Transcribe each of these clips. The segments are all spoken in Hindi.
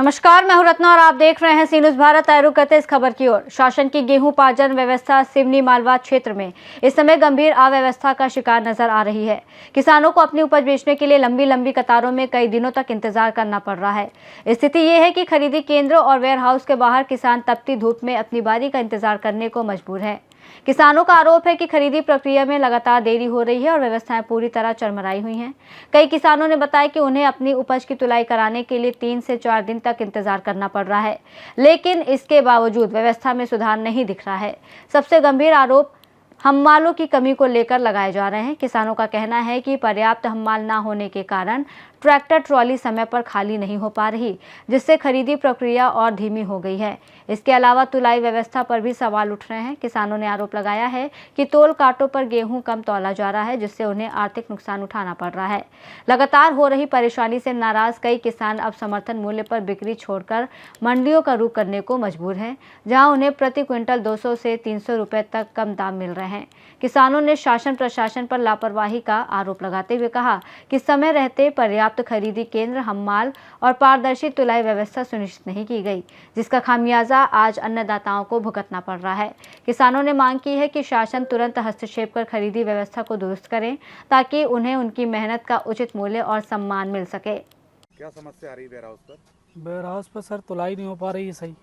नमस्कार, मैं हूं रत्ना और आप देख रहे हैं सी न्यूज़ भारत। आए करते इस खबर की ओर। शासन की गेहूं पार्जन व्यवस्था सिवनी मालवा क्षेत्र में इस समय गंभीर अव्यवस्था का शिकार नजर आ रही है। किसानों को अपनी उपज बेचने के लिए लंबी लंबी कतारों में कई दिनों तक इंतजार करना पड़ रहा है। स्थिति ये है कि खरीदी केंद्र और वेयर हाउस के बाहर किसान तपती धूप में अपनी बारी का इंतजार करने को मजबूर है। किसानों का आरोप है कि खरीदी प्रक्रिया में लगातार देरी हो रही है और व्यवस्थाएं पूरी तरह चरमराई हुई हैं। कई किसानों ने बताया कि उन्हें अपनी उपज की तुलाई कराने के लिए 3 से 4 दिन तक इंतजार करना पड़ रहा है, लेकिन इसके बावजूद व्यवस्था में सुधार नहीं दिख रहा है। सबसे गंभीर आरोप हम्मालों की कमी को लेकर लगाए जा रहे हैं। किसानों का कहना है कि पर्याप्त हम्माल न होने के कारण ट्रैक्टर ट्रॉली समय पर खाली नहीं हो पा रही, जिससे खरीदी प्रक्रिया और धीमी हो गई है। इसके अलावा तुलाई व्यवस्था पर भी सवाल उठ रहे हैं। किसानों ने आरोप लगाया है कि तोल कांटों पर गेहूं कम तौला जा रहा है, जिससे उन्हें आर्थिक नुकसान उठाना पड़ रहा है। लगातार हो रही परेशानी से नाराज कई किसान अब समर्थन मूल्य पर बिक्री छोड़कर मंडियों का रुख करने को मजबूर हैं, जहां उन्हें प्रति क्विंटल 200 से 300 रुपए तक कम दाम मिल रहे हैं। किसानों ने शासन प्रशासन पर लापरवाही का आरोप लगाते हुए कहा कि समय रहते पर्याप्त खरीदी केंद्र, हम्माल और पारदर्शी तुलाई व्यवस्था सुनिश्चित नहीं की गई, जिसका खामियाजा आज अन्नदाताओं को भुगतना पड़ रहा है। किसानों ने मांग की है कि शासन तुरंत हस्तक्षेप कर खरीदी व्यवस्था को दुरुस्त करें, ताकि उन्हें उनकी मेहनत का उचित मूल्य और सम्मान मिल सके। क्या समस्या आ रही है वेयर हाउस पर? वेयर हाउस पर सर तुलाई नहीं हो पा रही है सही।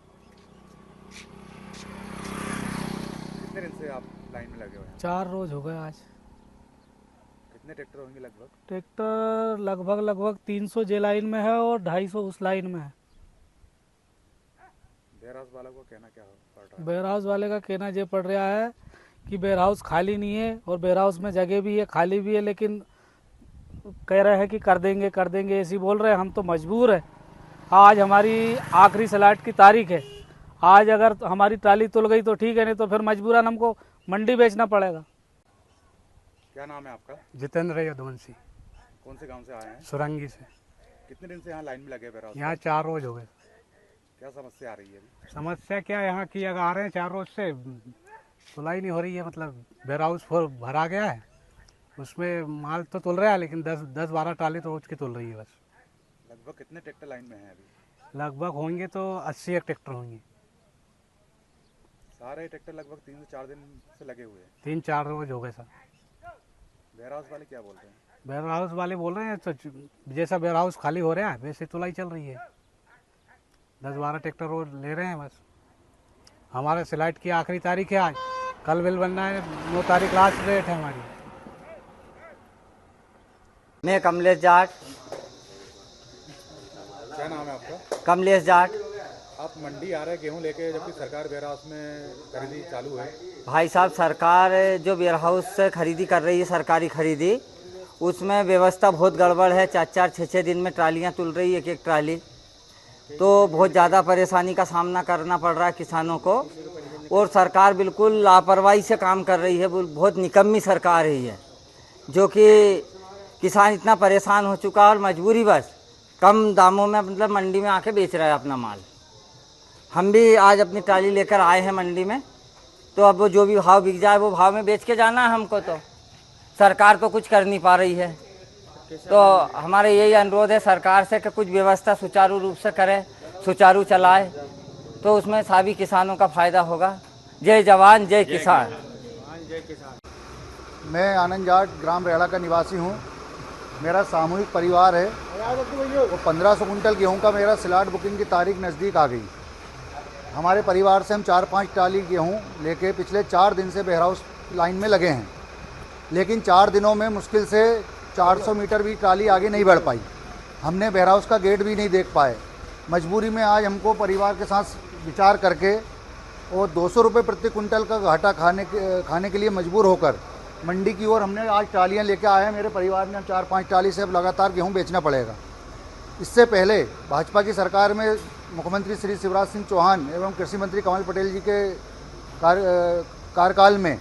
कितने दिन से आप लाइन में लगे हुए हैं? 4 रोज हो गए आज। कितने ट्रैक्टर होंगे लगभग? ट्रैक्टर लगभग 300 जे लाइन में है और 250 उस लाइन में है। वेयर हाउस वालों को कहना क्या पड़ रहा है? वेयर हाउस वाले का कहना ये पड़ रहा है कि वेयर हाउस खाली नहीं है और वेयर हाउस में जगह भी है, खाली भी है, लेकिन कह रहे हैं कि कर देंगे ऐसी बोल रहे हैं। हम तो मजबूर है। आज हमारी आखिरी स्लॉट की तारीख है। आज अगर हमारी ट्राली तुल गई तो ठीक है, नहीं तो फिर मजबूरन हमको मंडी बेचना पड़ेगा। क्या नाम है आपका? जितेंद्र यदुवंशी। कौन से गांव से आए हैं? सुरंगी से। कितने दिन से यहाँ लाइन में लगे वेयर हाउस? यहाँ 4 रोज हो गए। क्या समस्या आ रही है? समस्या क्या, यहाँ की अगर आ रहे हैं 4 रोज से तुलाई नहीं हो रही है। मतलब वेयर हाउस भरा गया है, उसमें माल तो तुल रहा है, लेकिन 10-12 ट्राली तो रोज की तुल रही है बस। लगभग कितने ट्रैक्टर लाइन में हैं अभी? लगभग होंगे तो 80 एक ट्रैक्टर होंगे। सारे ट्रैक्टर लगभग 3 से 4 दिन से लगे हुए हैं। 3-4 रोज हो गए सर। वेयर हाउस वाले क्या बोल रहे हैं? वेयर हाउस वाले बोल रहे हैं तो जैसा वेयर हाउस खाली हो रहा है वैसे तुलाई चल रही है। 10-12 ट्रैक्टर रोज ले रहे हैं बस। हमारे स्लाइड की आखिरी तारीख है आज। कल बिल बनना है, 9 तारीख लास्ट डेट है हमारी। मैं कमलेश जाट। क्या नाम है आपका? कमलेश जाट। आप मंडी आ रहे हैं गेहूँ लेके, जबकि सरकार वेयर हाउस में खरीदी चालू है। भाई साहब, सरकार जो वेयर हाउस से खरीदी कर रही है, सरकारी खरीदी, उसमें व्यवस्था बहुत गड़बड़ है। 4-4, 6-6 दिन में ट्रालियाँ तुल रही है, एक ट्राली। तो बहुत ज़्यादा परेशानी का सामना करना पड़ रहा है किसानों को, और सरकार बिल्कुल लापरवाही से काम कर रही है। बहुत निकम्मी सरकार है ये, जो कि किसान इतना परेशान हो चुका है और मजबूरी बस कम दामों में मतलब मंडी में आके बेच रहा है अपना माल। हम भी आज अपनी ट्राली लेकर आए हैं मंडी में, तो अब वो जो भी भाव बिक जाए वो भाव में बेच के जाना है हमको। तो सरकार तो कुछ कर नहीं पा रही है। तो हमारे यही अनुरोध है सरकार से कि कुछ व्यवस्था सुचारू रूप से करे, सुचारू चलाए, तो उसमें सभी किसानों का फायदा होगा। जय जवान जय किसान। मैं आनंद जाट ग्राम रेड़ा का निवासी हूँ। मेरा सामूहिक परिवार है और 1500 कुंटल गेहूँ का मेरा स्लॉट बुकिंग की तारीख नज़दीक आ गई। हमारे परिवार से हम 4-5 ट्राली गेहूँ लेके पिछले 4 दिन से वेयर हाउस लाइन में लगे हैं, लेकिन 4 दिनों में मुश्किल से 400 मीटर भी ट्राली आगे नहीं बढ़ पाई। हमने वेयर हाउस का गेट भी नहीं देख पाए। मजबूरी में आज हमको परिवार के साथ विचार करके और 200 रुपये प्रति कुंटल का घाटा खाने के लिए मजबूर होकर मंडी की ओर हमने आज ट्रालियाँ लेके आए हैं। मेरे परिवार ने 4-5 ट्राली से अब लगातार गेहूँ बेचना पड़ेगा। इससे पहले भाजपा की सरकार में मुख्यमंत्री श्री शिवराज सिंह चौहान एवं कृषि मंत्री कमल पटेल जी के कार्यकाल में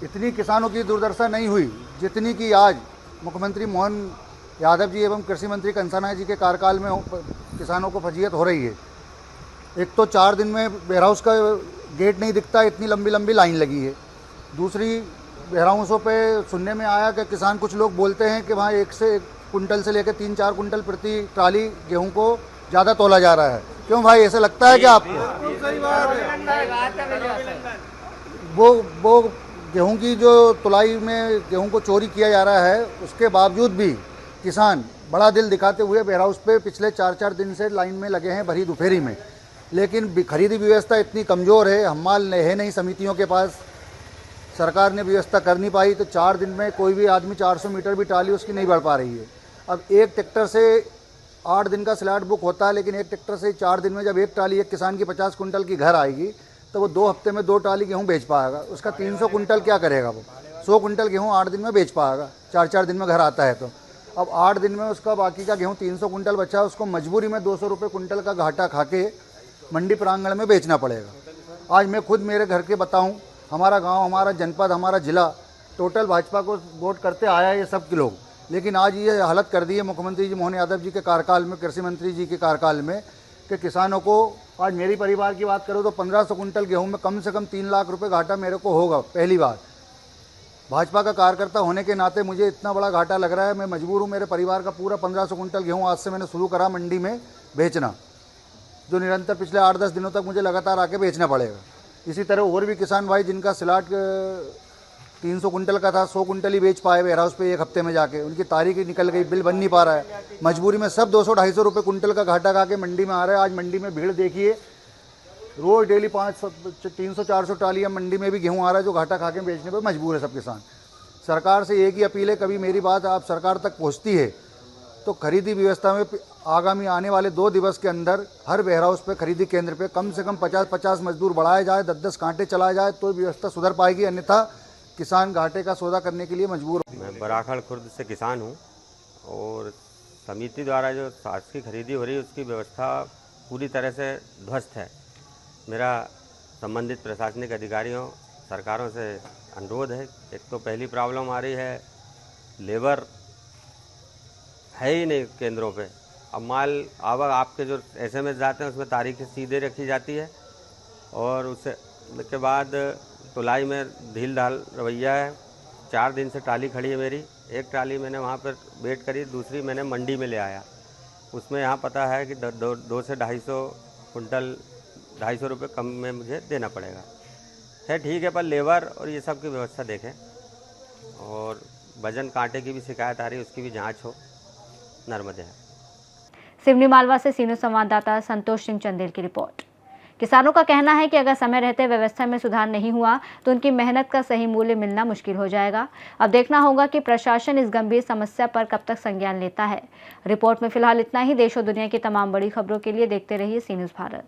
इतनी किसानों की दुर्दशा नहीं हुई जितनी कि आज मुख्यमंत्री मोहन यादव जी एवं कृषि मंत्री कंसाना जी के कार्यकाल में किसानों को फजीयत हो रही है। एक तो 4 दिन में वेयर हाउस का गेट नहीं दिखता, इतनी लंबी लंबी लाइन लगी है। दूसरी, वेयर हाउसों पे सुनने में आया कि किसान कुछ लोग बोलते हैं कि वहाँ 1 कुंटल से लेकर 3-4 कुंटल प्रति ट्राली गेहूं को ज़्यादा तोला जा रहा है। क्यों भाई, ऐसा लगता है क्या आपको? वो गेहूं की जो तुलाई में गेहूं को चोरी किया जा रहा है, उसके बावजूद भी किसान बड़ा दिल दिखाते हुए वेयर हाउस पे पिछले 4-4 दिन से लाइन में लगे हैं भरी दोपहरी में। लेकिन खरीदी व्यवस्था इतनी कमज़ोर है, हम माल है नहीं समितियों के पास, सरकार ने व्यवस्था कर नहीं पाई। तो 4 दिन में कोई भी आदमी 400 मीटर भी ट्राली उसकी नहीं बढ़ पा रही है। अब एक ट्रैक्टर से 8 दिन का स्लॉट बुक होता है, लेकिन एक ट्रैक्टर से 4 दिन में जब एक ट्राली एक किसान की 50 कुंटल की घर आएगी तो वो 2 हफ्ते में 2 ट्राली गेहूँ बेच पाएगा। उसका 300 कुंटल क्या करेगा? वो 100 कुंटल गेहूँ 8 दिन में बेच पाएगा, 4-4 दिन में घर आता है। तो अब 8 दिन में उसका बाकी का गेहूँ 300 कुंटल बचा, उसको मजबूरी में 200 रुपये कुंटल का घाटा खा के मंडी प्रांगण में बेचना पड़ेगा। आज मैं खुद मेरे घर के बताऊं, हमारा गांव, हमारा जनपद, हमारा ज़िला टोटल भाजपा को वोट करते आया है ये सब के लोग, लेकिन आज ये हालत कर दी है मुख्यमंत्री जी मोहन यादव जी के कार्यकाल में, कृषि मंत्री जी के कार्यकाल में, कि किसानों को, आज मेरी परिवार की बात करो तो 1500 कुंटल गेहूँ में कम से कम 3 लाख रुपये घाटा मेरे को होगा। पहली बार भाजपा का कार्यकर्ता होने के नाते मुझे इतना बड़ा घाटा लग रहा है। मैं मजबूर हूँ, मेरे परिवार का पूरा 1500 कुंटल गेहूँ आज से मैंने शुरू करा मंडी में बेचना, जो निरंतर पिछले 8-10 दिनों तक मुझे लगातार आके बेचना पड़ेगा। इसी तरह और भी किसान भाई जिनका स्लॉट 300 कुंटल का था, 100 कुंटल ही बेच पाए वेयर हाउस पे एक हफ्ते में जाके, उनकी तारीख ही निकल गई, बिल बन नहीं पा रहा है। मजबूरी में सब 200-250 रुपये कुंटल का घाटा खा के मंडी में आ रहा है। आज मंडी में भीड़ देखिए, रोज़ डेली 300-400 ट्रालियाँ मंडी में भी गेहूँ आ रहा है, जो घाटा खा के बेचने पर मजबूर है सब किसान। सरकार से एक ही अपील है, कभी मेरी बात आप सरकार तक पहुँचती है तो खरीदी व्यवस्था में आगामी आने वाले 2 दिवस के अंदर हर वेयर हाउस पे, खरीदी केंद्र पे कम से कम 50-50 मजदूर बढ़ाए जाए, 10-10 कांटे चलाए जाए तो व्यवस्था सुधर पाएगी, अन्यथा किसान घाटे का सौदा करने के लिए मजबूर। मैं बराखड़ खुर्द से किसान हूँ और समिति द्वारा जो सास की खरीदी हो रही है उसकी व्यवस्था पूरी तरह से ध्वस्त है। मेरा संबंधित प्रशासनिक अधिकारियों, सरकारों से अनुरोध है, एक तो पहली प्रॉब्लम आ रही है, लेबर है ही नहीं केंद्रों पे। अब माल आपके जो SMS जाते हैं उसमें तारीख सीधे रखी जाती है और उसके बाद तुलाई में ढील ढाल रवैया है। 4 दिन से ट्राली खड़ी है मेरी, एक ट्राली मैंने वहाँ पर वेट करी, दूसरी मैंने मंडी में ले आया। उसमें यहाँ पता है कि 2 से 250 कुंटल 250 रुपये कम में मुझे देना पड़ेगा। है ठीक है, पर लेबर और ये सब की व्यवस्था देखें और वजन कांटे की भी शिकायत आ रही है, उसकी भी जाँच हो। नर्मदे। सिवनी मालवा से सीनियर संवाददाता संतोष सिंह चंदेल की रिपोर्ट। किसानों का कहना है कि अगर समय रहते व्यवस्था में सुधार नहीं हुआ तो उनकी मेहनत का सही मूल्य मिलना मुश्किल हो जाएगा। अब देखना होगा कि प्रशासन इस गंभीर समस्या पर कब तक संज्ञान लेता है। रिपोर्ट में फिलहाल इतना ही। देश और दुनिया की तमाम बड़ी खबरों के लिए देखते रहिए सी न्यूज़ भारत।